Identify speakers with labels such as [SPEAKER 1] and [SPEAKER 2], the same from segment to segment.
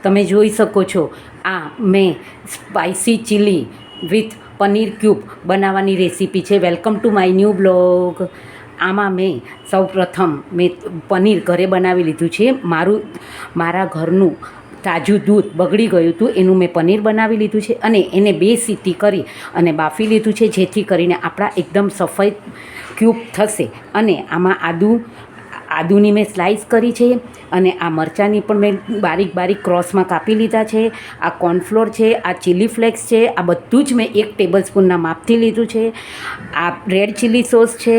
[SPEAKER 1] તમે જોઈ શકો છો આ મેં spicy chilli with paneer cube બનાવવાની રેસીપી છે. Welcome to my new blog. આમાં મેં સૌપ્રથમ પનીર ઘરે બનાવી લીધું છે. મારા ઘરનું તાજું દૂધ બગડી ગયું હતું, એનું મેં પનીર બનાવી લીધું છે અને એને 2 સીટી કરી અને બાફી લીધું છે, જેથી કરીને આપણા એકદમ સફેદ ક્યુબ થશે. અને આમાં આદુની મેં સ્લાઈસ કરી છે અને આ મરચાંની પણ મેં બારીક બારીક ક્રોસમાં કાપી લીધા છે. આ કોર્નફ્લોર છે, આ ચીલી ફ્લેક્સ છે, આ બધું જ મેં 1 ટેબલ સ્પૂનના માપથી લીધું છે. આ રેડ ચીલી સોસ છે,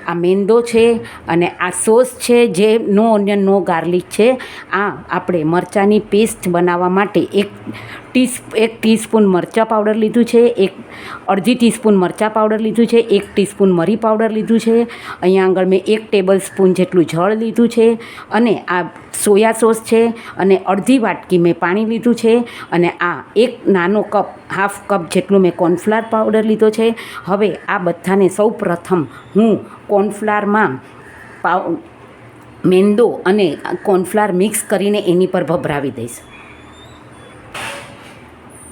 [SPEAKER 1] આ મેંદો છે અને આ સોસ છે જે નો ઓનિયન નો ગાર્લિક છે. આ આપણે મરચાંની પેસ્ટ બનાવવા માટે 1 ટીસ્પૂન મરચાં પાવડર લીધું છે, અડધી ટીસ્પૂન મરચાં પાવડર લીધું છે, 1 ટીસ્પૂન મરી પાવડર લીધું છે. અહીંયા આગળ મેં 1 ટેબલ સ્પૂન જેટલું જળ લીધું છે અને આ સોયા સોસ છે અને અડધી વાટકી મેં પાણી લીધું છે અને આ 1 નાનો કપ હાફ કપ જેટલું મેં કોર્નફ્લાવર પાવડર લીધો છે. હવે આ બધાને સૌ પ્રથમ હું કોર્નફ્લાવરમાં મેંદો અને કોર્નફ્લાવર મિક્સ કરીને એની પર ભભરાવી દઈશ.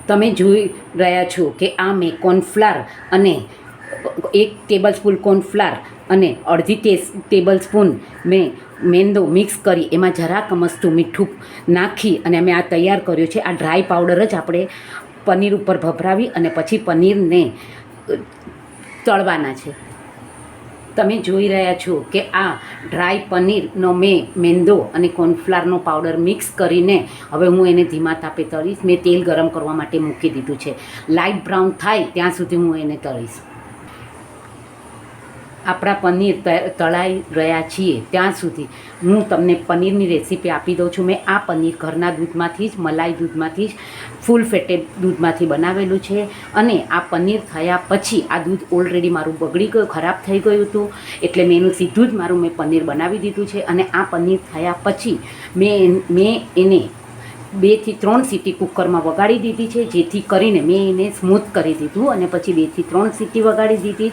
[SPEAKER 1] તમે જોઈ રહ્યા છો કે આ મેં કોર્નફ્લાવર અને 1 ટેબલ સ્પૂન કોર્નફ્લાવર અને અડધી ટેબલ સ્પૂન મેં મેંદો મિક્સ કરી એમાં જરાક મસ્તું મીઠું નાખી અને મેં આ તૈયાર કર્યો છે. આ ડ્રાય પાવડર જ આપણે પનીર ઉપર ભભરાવી અને પછી પનીરને તળવાના છે. તમે જોઈ રહ્યા છો કે આ ડ્રાય પનીરનો મેં મેંદો અને કોર્નફ્લાવરનો પાવડર મિક્સ કરીને હવે હું એને ધીમા તાપે તળીશ. મેં તેલ ગરમ કરવા માટે મૂકી દીધું છે. લાઇટ બ્રાઉન થાય ત્યાં સુધી હું એને તળીશ. આપણા પનીર તળાઈ રહ્યા છીએ ત્યાં સુધી હું તમને પનીરની રેસીપી આપી દઉં છું. મેં આ પનીર ઘરના દૂધમાંથી જ, મલાઈ દૂધમાંથી જ, ફૂલ ફેટેડ દૂધમાંથી બનાવેલું છે અને આ પનીર થયા પછી આ દૂધ ઓલરેડી મારું બગડી ગયું, ખરાબ થઈ ગયું હતું, એટલે મેં એનું સીધું જ મેં પનીર બનાવી દીધું છે. અને આ પનીર થયા પછી મેં એને 2 થી 3 સીટી કુકરમાં વગાડી દીધી છે, જેથી કરીને મેં એને સ્મૂથ કરી દીધું અને પછી 2 થી 3 સીટી વગાડી દીધી,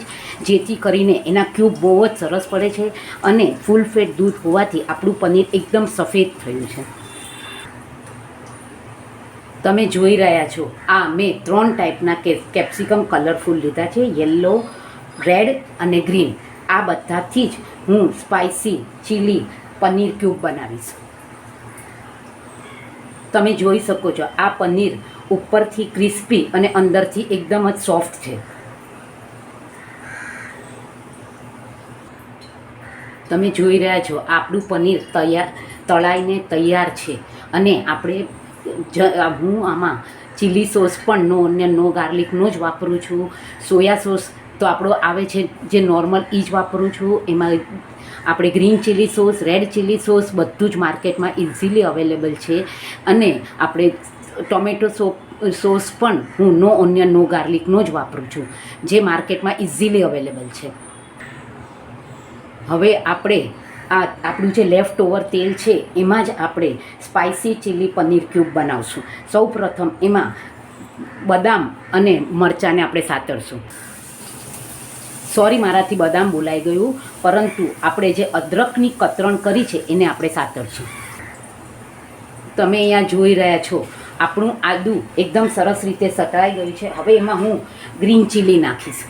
[SPEAKER 1] જેથી કરીને એના ક્યુબ બહુ જ સરસ પડે છે અને ફૂલ ફેટ દૂધ હોવાથી આપણું પનીર એકદમ સફેદ થયું છે. તમે જોઈ રહ્યા છો આ મેં 3 ટાઈપના કેપ્સિકમ કલરફુલ લીધા છે, યલો, રેડ અને ગ્રીન. આ બધાથી જ હું સ્પાઇસી ચીલી પનીર ક્યુબ બનાવીશ. તમે જોઈ શકો છો આ પનીર ઉપરથી ક્રિસ્પી અને અંદરથી એકદમ જ સોફ્ટ છે. તમે જોઈ રહ્યા છો આપણું પનીર તળાઈને તૈયાર છે અને હું આમાં ચીલી સોસ પણ નો ઓનિયન નો ગાર્લિકનો જ વાપરું છું. સોયા સોસ તો આપણો આવે છે જે નોર્મલ એ જ વાપરું છું. એમાં આપણે green chilli sauce, red chilli sauce બધું જ માર્કેટમાં ઇઝીલી અવેલેબલ છે અને આપણે ટોમેટો સોસ પણ હું નો ઓનિયન નો ગાર્લિકનો જ વાપરું છું, જે માર્કેટમાં ઇઝીલી અવેલેબલ છે. હવે આપણે આપણું જે લેફ્ટ ઓવર તેલ છે એમાં જ આપણે સ્પાઇસી ચીલી પનીર ક્યુબ બનાવશું. સૌ પ્રથમ એમાં બદામ અને મરચાંને આપણે સાતળશું. સોરી, મારાથી બદામ બોલાઈ ગયું, પરંતુ આપણે જે અદરકની કતરણ કરી છે એને આપણે સાતળશું. તમે અહીંયા જોઈ રહ્યા છો આપણું આદું એકદમ સરસ રીતે સતળાઈ ગયું છે. હવે એમાં હું ગ્રીન ચીલી નાખીશ.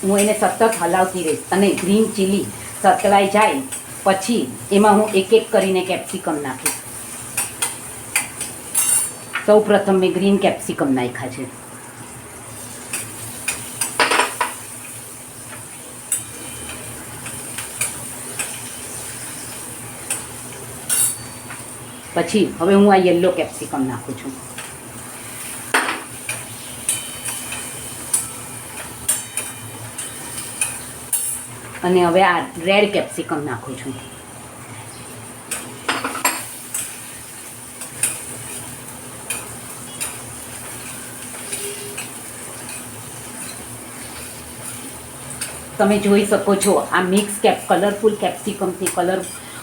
[SPEAKER 1] હું એને સતત હલાવતી રહીશ અને ગ્રીન ચીલી સતળાઈ જાય પછી એમાં હું એક કરીને કેપ્સિકમ નાખીશ. સૌ પ્રથમ મેં ગ્રીન કેપ્સિકમ નાખ્યા છે. પછી હવે હું આ યલો કેપ્સિકમ નાખું છું. અને હવે આ રેડ કેપ્સિકમ નાખું છું. તમે જોઈ શકો છો આ મિક્સ કલરફુલ કેપ્સિકમથી કલર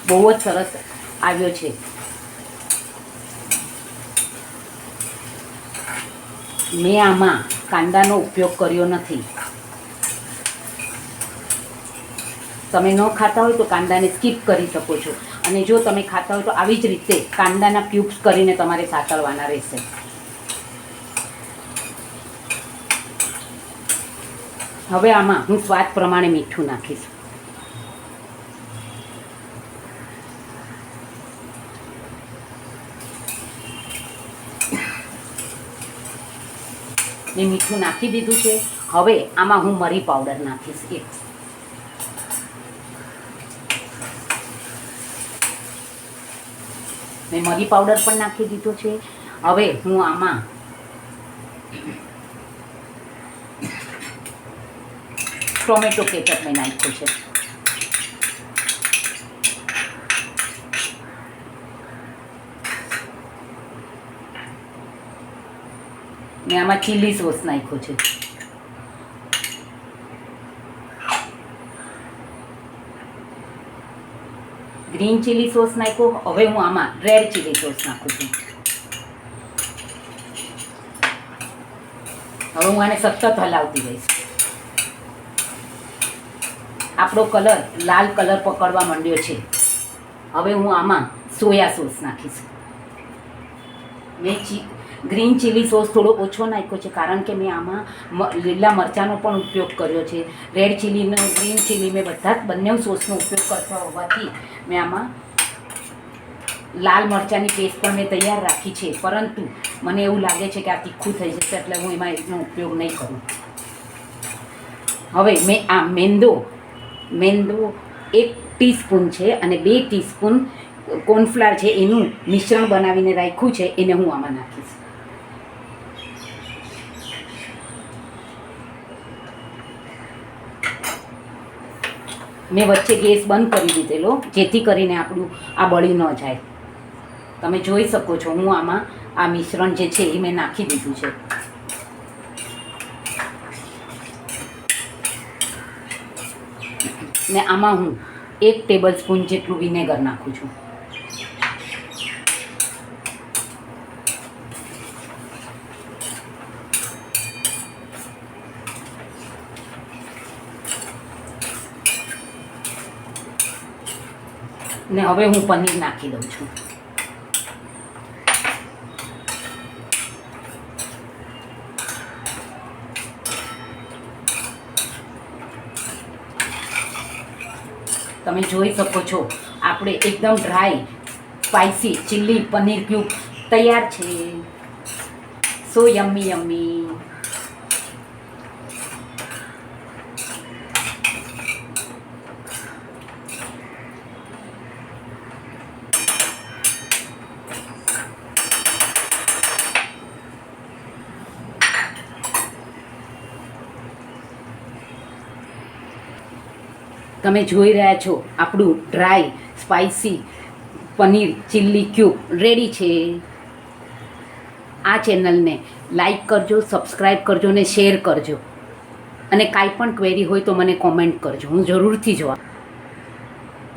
[SPEAKER 1] બહુ જ સરસ આવ્યો છે. મેં આમાં કાંદાનો ઉપયોગ કર્યો નથી. તમે ન ખાતા હોય તો કાંદાને સ્કીપ કરી શકો છો, અને જો તમે ખાતા હોય તો આવી જ રીતે કાંદાના ક્યુબ્સ કરીને તમારે સાતળવાના રહેશે. હવે આમાં હું સ્વાદ પ્રમાણે મીઠું નાખીશ. મેં મીઠું નાખી દીધું છે. હવે આમાં હું મરી પાવડર નાખીશ. મેં મરી પાવડર પણ નાખી દીધો છે. હવે હું આમાં ટોમેટો કેચઅપ મેં નાખ્યું છે. મેં આમાં ચીલી સોસ નાખ્યો છે. ગ્રીન ચીલી સોસ નાખ્યો. હવે હું આમાં રેડ ચીલી સોસ નાખું છું. હવે હું આને સતત હલાવતી રહીશ. આપણો કલર લાલ કલર પકડવા માંડ્યો છે. હવે હું આમાં સોયા સોસ નાખીશ. મેં ગ્રીન ચીલી સોસ થોડો ઓછો નાખ્યો છે, કારણ કે મેં આમાં લીલા મરચાંનો પણ ઉપયોગ કર્યો છે. રેડ ચીલીનો, ગ્રીન ચીલી મેં બંને સોસનો ઉપયોગ કરતા હોવાથી મેં આમાં લાલ મરચાંની પેસ્ટ પણ મેં તૈયાર રાખી છે, પરંતુ મને એવું લાગે છે કે આ તીખું થઈ જશે, એટલે હું એમાં એનો ઉપયોગ નહીં કરું. હવે મેં આ મેંદો 1 ટીસ્પૂન છે અને 2 ટીસ્પૂન કોર્નફ્લાવર છે, એનું મિશ્રણ બનાવીને રાખ્યું છે, એને હું આમાં નાખીશ. મેં વચ્ચે ગેસ બંધ કરી દીધેલો, જેથી કરીને આપણું આ બળી ન જાય. તમે જોઈ શકો છો હું આમાં આ મિશ્રણ જે છે એ મેં નાખી દીધું છે. ને આમાં હું 1 ટેબલ સ્પૂન જેટલું વિનેગર નાખું છું. ને હવે હું પનીર નાખી દઉં છું. તમે જોઈ શકો છો આપણે એકદમ dry spicy chilli paneer cube તૈયાર છે. સો યમ્મી યમ્મી. તમે જોઈ રહ્યા છો આપણું dry spicy paneer chilli cube ready છે. આ ચેનલને લાઈક કરજો, સબસ્ક્રાઈબ કરજો અને શેર કરજો, અને કાંઈ પણ ક્વેરી હોય તો મને કોમેન્ટ કરજો, હું જરૂરથી જવાબ.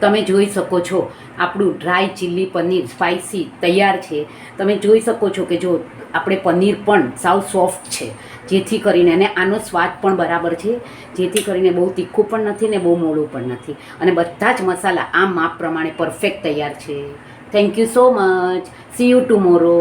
[SPEAKER 1] તમે જોઈ શકો છો આપણું ડ્રાય ચીલી પનીર સ્પાઇસી તૈયાર છે. તમે જોઈ શકો છો કે જો આપણે પનીર પણ સાવ સોફ્ટ છે, જેથી કરીને, અને આનો સ્વાદ પણ બરાબર છે, જેથી કરીને બહુ તીખું પણ નથી ને બહુ મોળું પણ નથી, અને બધા જ મસાલા આ માપ પ્રમાણે પરફેક્ટ તૈયાર છે. Thank you so much. C you tomorrow.